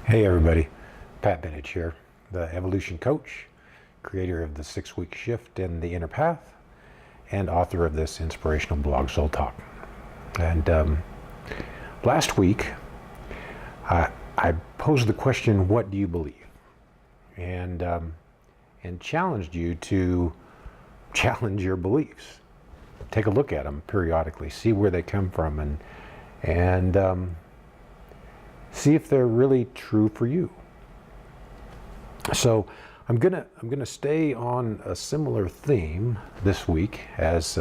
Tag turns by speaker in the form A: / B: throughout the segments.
A: Hey everybody, PatBenage here, the evolution coach, creator of the 6-week shift and the inner path, and author of this inspirational blog, SoulTalk. And last week, I posed the question, what do you believe? And challenged you to challenge your beliefs. Take a look at them periodically, see where they come from, and see if they're really true for you. So I'm gonna stay on a similar theme this week as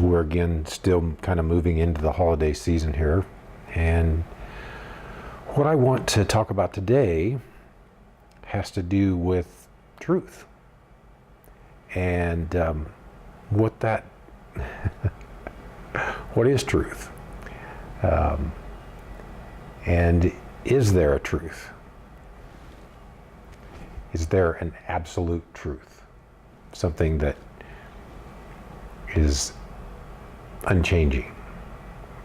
A: we're again still kind of moving into the holiday season here. And what I want to talk about today has to do with truth and what is truth. And is there a truth? Is there an absolute truth? Something that is unchanging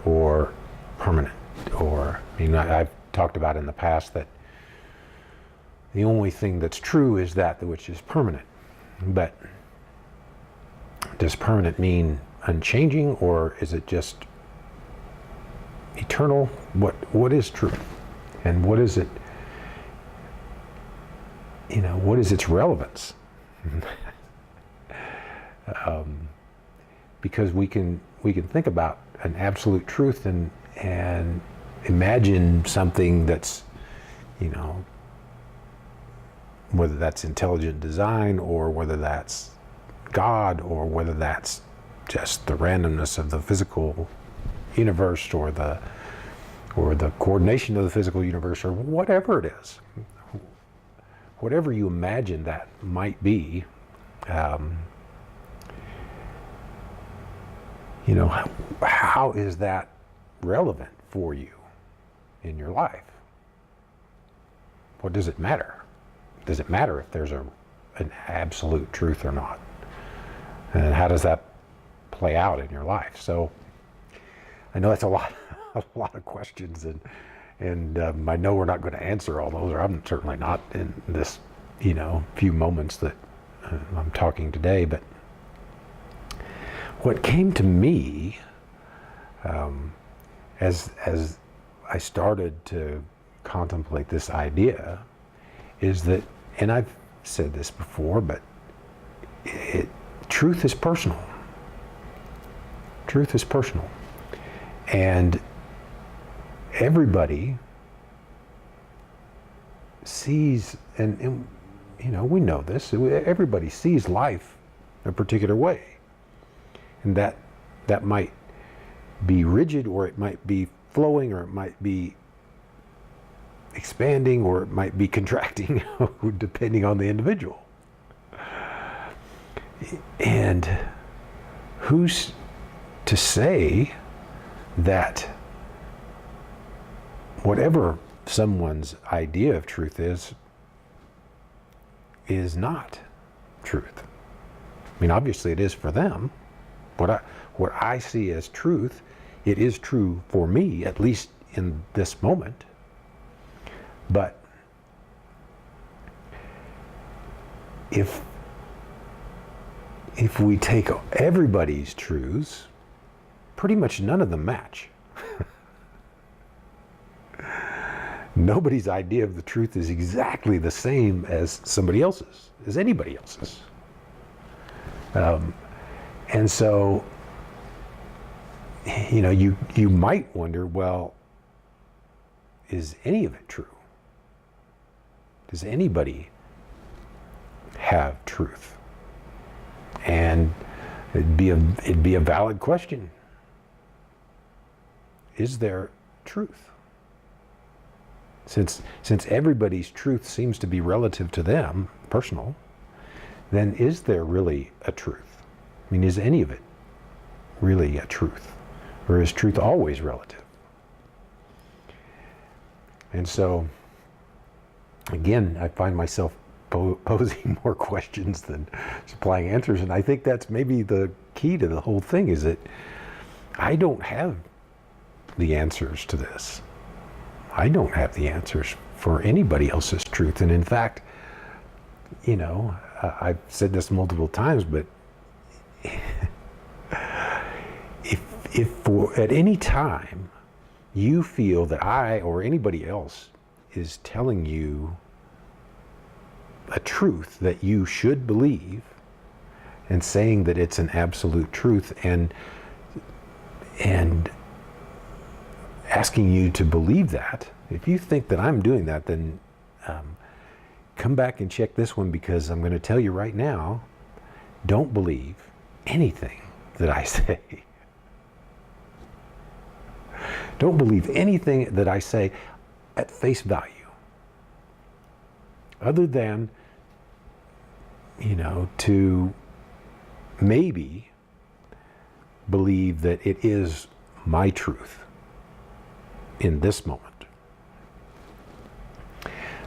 A: or permanent? Or, I've talked about in the past that the only thing that's true is that which is permanent. But does permanent mean unchanging, or is it just eternal? What is truth, and what is it? What is its relevance? Because we can think about an absolute truth and imagine something that's, whether that's intelligent design, or whether that's God, or whether that's just the randomness of the physical universe, or the coordination of the physical universe, or whatever it is. Whatever you imagine that might be, how is that relevant for you in your life? What does it matter? Does it matter if there's an absolute truth or not? And how does that play out in your life? So I know that's a lot of questions, and I know we're not going to answer all those, or I'm certainly not in this, few moments that I'm talking today. But what came to me as I started to contemplate this idea is that, and I've said this before, but truth is personal. Truth is personal. And everybody sees, and we know this, everybody sees life a particular way. And that might be rigid, or it might be flowing, or it might be expanding, or it might be contracting, depending on the individual. And who's to say that whatever someone's idea of truth is not truth? Obviously it is for them. What I see as truth, it is true for me, at least in this moment. But if we take everybody's truths, pretty much none of them match. Nobody's idea of the truth is exactly the same as somebody else's, as anybody else's. And so, you might wonder, well, is any of it true? Does anybody have truth? And it'd be a valid question. Is there truth? Since everybody's truth seems to be relative to them, personal, then is there really a truth? Is any of it really a truth? Or is truth always relative? And so, again, I find myself posing more questions than supplying answers. And I think that's maybe the key to the whole thing, is that I don't have the answers to this. I don't have the answers for anybody else's truth. And in fact, I've said this multiple times, but if for at any time you feel that I or anybody else is telling you a truth that you should believe and saying that it's an absolute truth and asking you to believe that, if you think that I'm doing that, then come back and check this one, because I'm going to tell you right now, don't believe anything that I say. Don't believe anything that I say at face value. Other than, to maybe believe that it is my truth in this moment.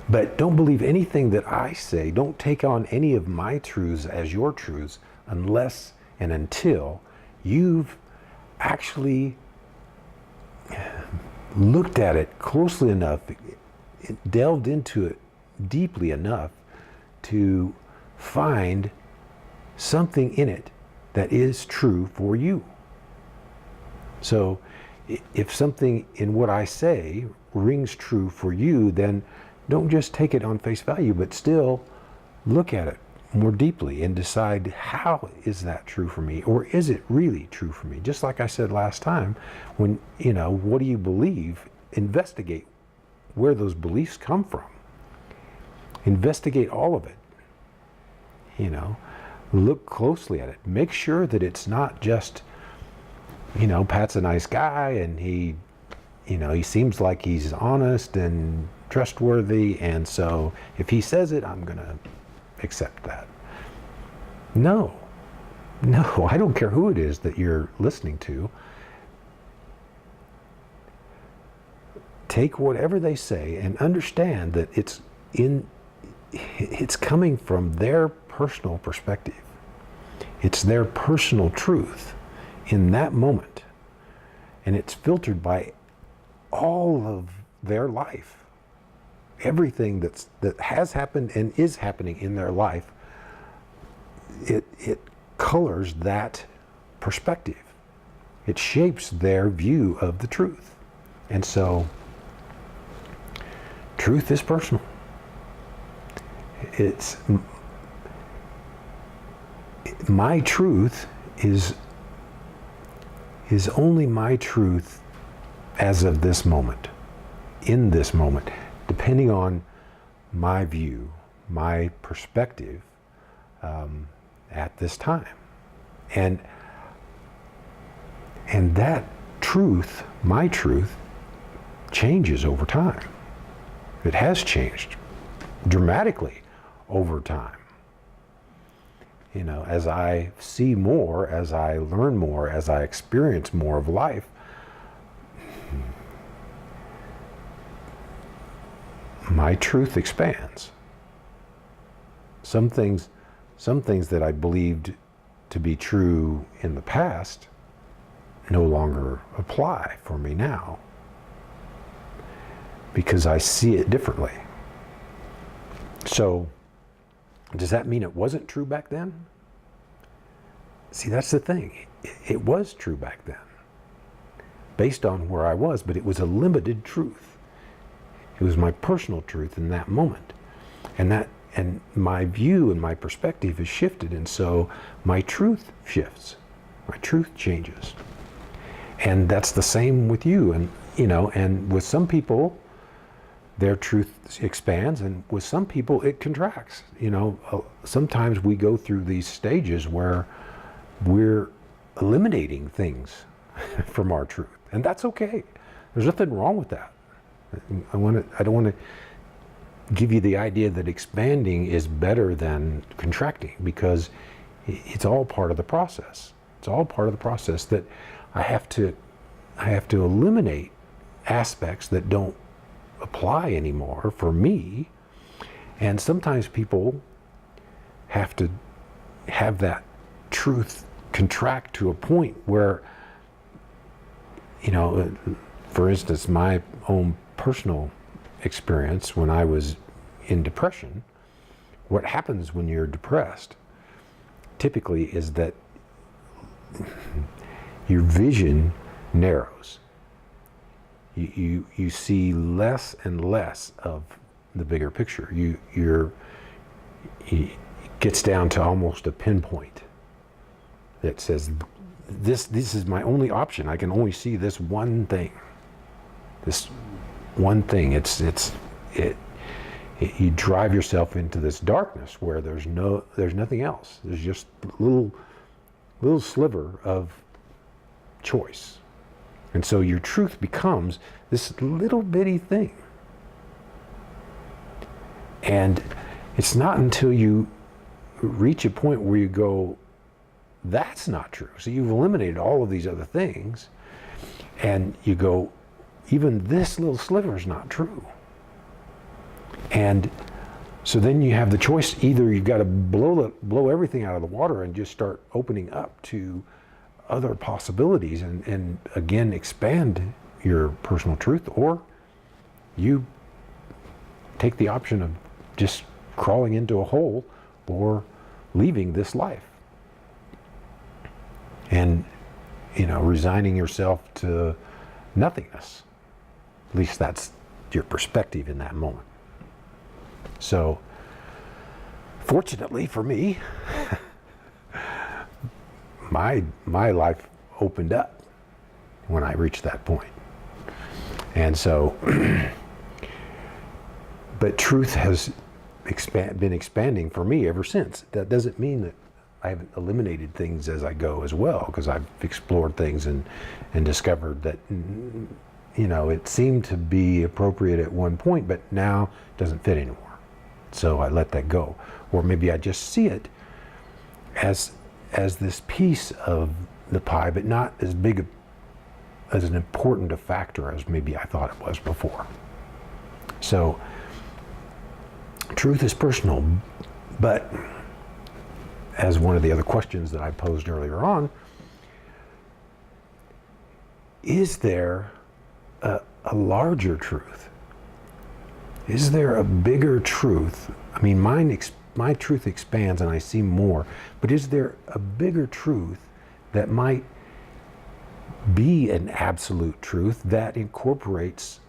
A: But don't believe anything that I say. Don't take on any of my truths as your truths unless and until you've actually looked at it closely enough, delved into it deeply enough to find something in it that is true for you. So if something in what I say rings true for you, then don't just take it on face value, but still look at it more deeply and decide, how is that true for me? Or is it really true for me? Just like I said last time, when, what do you believe? Investigate where those beliefs come from. Investigate all of it. Look closely at it. Make sure that it's not just, Pat's a nice guy and he seems like he's honest and trustworthy, and so if he says it, I'm going to accept that. No, I don't care who it is that you're listening to. Take whatever they say and understand that it's coming from their personal perspective. It's their personal truth in that moment, and it's filtered by all of their life. Everything that has happened and is happening in their life, it colors that perspective. It shapes their view of the truth. And so, truth is personal. It's my truth is only my truth as of this moment, in this moment, depending on my view, my perspective at this time. And that truth, my truth, changes over time. It has changed dramatically over time. As I see more, as I learn more, as I experience more of life, my truth expands. Some things that I believed to be true in the past no longer apply for me now, because I see it differently. So, does that mean it wasn't true back then? See, that's the thing. It was true back then, based on where I was, but it was a limited truth. It was my personal truth in that moment. And my view and my perspective has shifted, and so my truth shifts. My truth changes. And that's the same with you. And and with some people, their truth expands, and with some people it contracts. Sometimes we go through these stages where we're eliminating things from our truth, and that's okay. There's nothing wrong with that. I don't want to give you the idea that expanding is better than contracting, because it's all part of the process. It's all part of the process that I have to eliminate aspects that don't apply anymore for me. And sometimes people have to have that truth contract to a point where, for instance, my own personal experience when I was in depression, what happens when you're depressed typically is that your vision narrows. You see less and less of the bigger picture. It gets down to almost a pinpoint that says, this is my only option. I can only see this one thing. This one thing. You drive yourself into this darkness where there's nothing else. There's just little sliver of choice. And so your truth becomes this little bitty thing. And it's not until you reach a point where you go, that's not true. So you've eliminated all of these other things, and you go, even this little sliver is not true. And so then you have the choice. Either you've got to blow everything out of the water and just start opening up to other possibilities and again expand your personal truth, or you take the option of just crawling into a hole or leaving this life and resigning yourself to nothingness. At least that's your perspective in that moment. So fortunately for me, my life opened up when I reached that point. And so, but truth has been expanding for me ever since. That doesn't mean that I haven't eliminated things as I go as well, because I've explored things and discovered that, it seemed to be appropriate at one point, but now it doesn't fit anymore. So I let that go. Or maybe I just see it as this piece of the pie, but not as big as an important a factor as maybe I thought it was before. So truth is personal, but as one of the other questions that I posed earlier on, is there a larger truth? Is there a bigger truth? I mean, my truth expands and I see more, but is there a bigger truth that might be an absolute truth that incorporates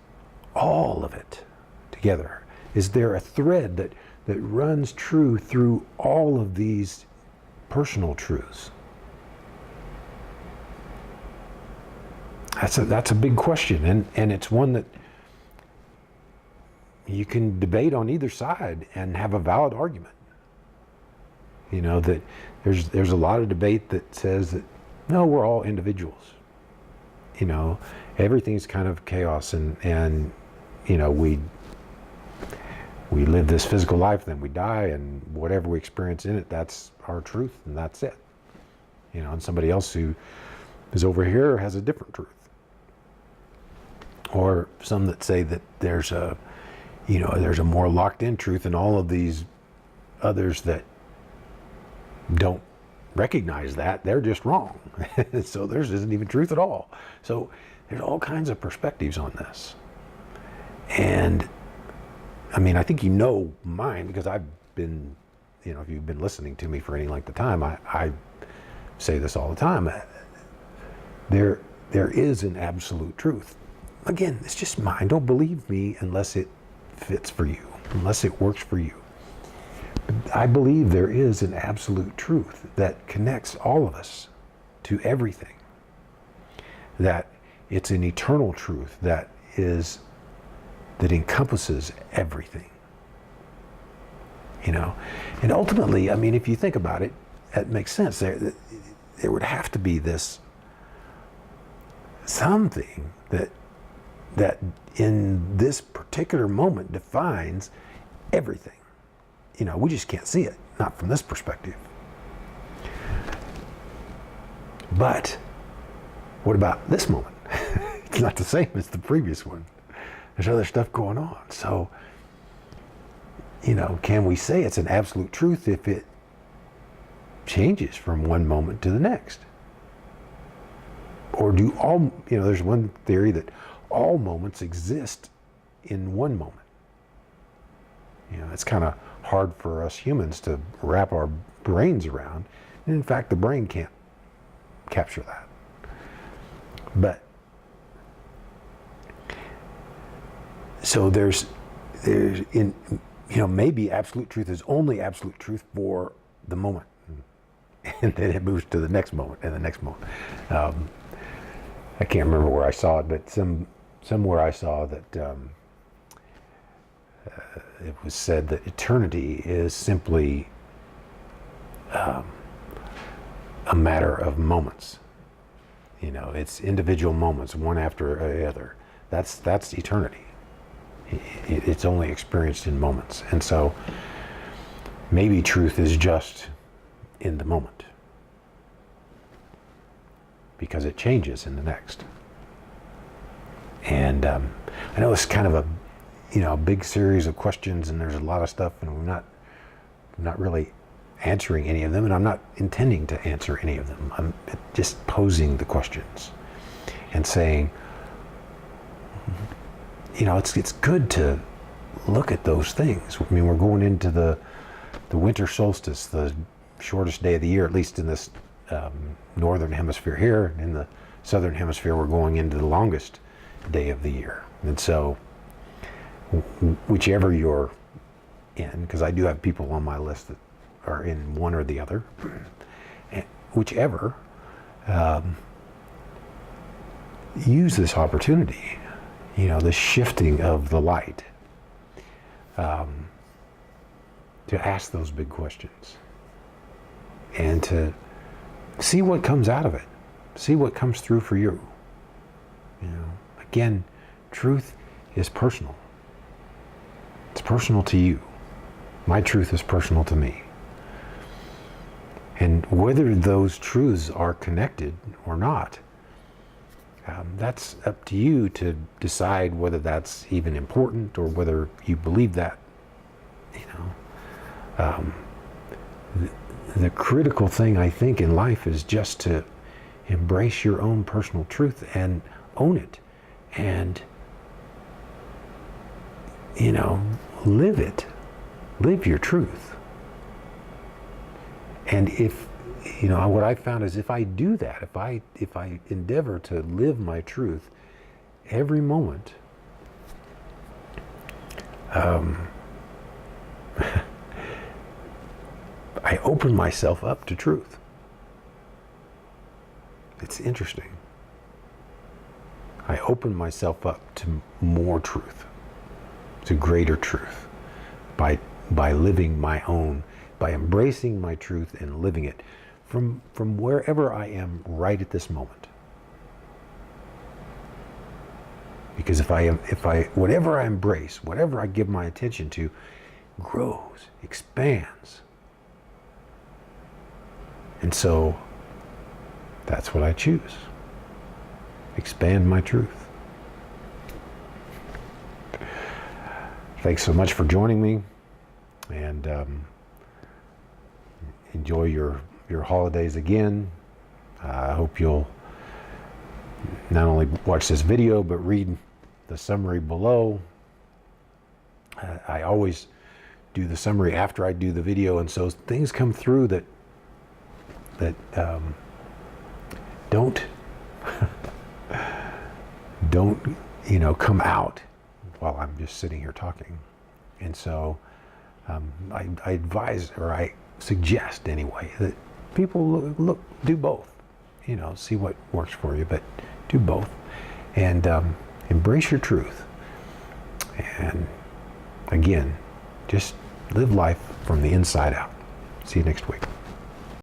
A: all of it together? Is there a thread that runs true through all of these personal truths? That's a big question, and it's one that you can debate on either side and have a valid argument. That there's a lot of debate that says that no, we're all individuals. Everything's kind of chaos, and we live this physical life, then we die, and whatever we experience in it, that's our truth, and that's it. And somebody else who is over here has a different truth. Or some that say that there's a more locked in truth, and all of these others that don't recognize that, they're just wrong. So theirs isn't even truth at all. So there's all kinds of perspectives on this. And I mean, I think mine, because I've been, if you've been listening to me for any length of time, I say this all the time. There is an absolute truth. Again, it's just mine. Don't believe me unless it fits for you, unless it works for you. I believe there is an absolute truth that connects all of us to everything. That it's an eternal truth that encompasses everything. And ultimately, I mean, if you think about it, it makes sense. There would have to be this something that in this particular moment defines everything. We just can't see it, not from this perspective. But what about this moment? It's not the same as the previous one. There's other stuff going on. So, can we say it's an absolute truth if it changes from one moment to the next? Or do all, there's one theory that all moments exist in one moment. It's kind of hard for us humans to wrap our brains around. And in fact, the brain can't capture that. But so there's maybe absolute truth is only absolute truth for the moment. And then it moves to the next moment and the next moment. I can't remember where I saw it, but somewhere I saw that it was said that eternity is simply a matter of moments. It's individual moments, one after the other. That's eternity. It's only experienced in moments. And so maybe truth is just in the moment, because it changes in the next. And I know it's kind of a big series of questions, and there's a lot of stuff, and we're not really answering any of them, and I'm not intending to answer any of them. I'm just posing the questions and saying, it's good to look at those things. I mean, we're going into the winter solstice, the shortest day of the year, at least in this northern hemisphere here. In the southern hemisphere, we're going into the longest day of the year. And so whichever you're in, because I do have people on my list that are in one or the other, whichever, use this opportunity, the shifting of the light, to ask those big questions and to see what comes out of it, see what comes through for you. Again, truth is personal. It's personal to you. My truth is personal to me. And whether those truths are connected or not, that's up to you to decide whether that's even important or whether you believe that. The critical thing, I think, in life is just to embrace your own personal truth and own it, and live it. Live your truth. And if what I found is, if I do that, if I endeavor to live my truth every moment, I open myself up to truth. It's interesting. I open myself up to more truth, to greater truth, by living my own, by embracing my truth and living it from wherever I am right at this moment. Because if whatever I embrace, whatever I give my attention to, grows, expands. And so that's what I choose. Expand my truth. Thanks so much for joining me, and enjoy your holidays again. I hope you'll not only watch this video, but read the summary below. I always do the summary after I do the video, and so things come through that don't come out while I'm just sitting here talking. And so I advise, or I suggest anyway, that people do both. See what works for you, but do both, and embrace your truth. And again, just live life from the inside out. See you next week.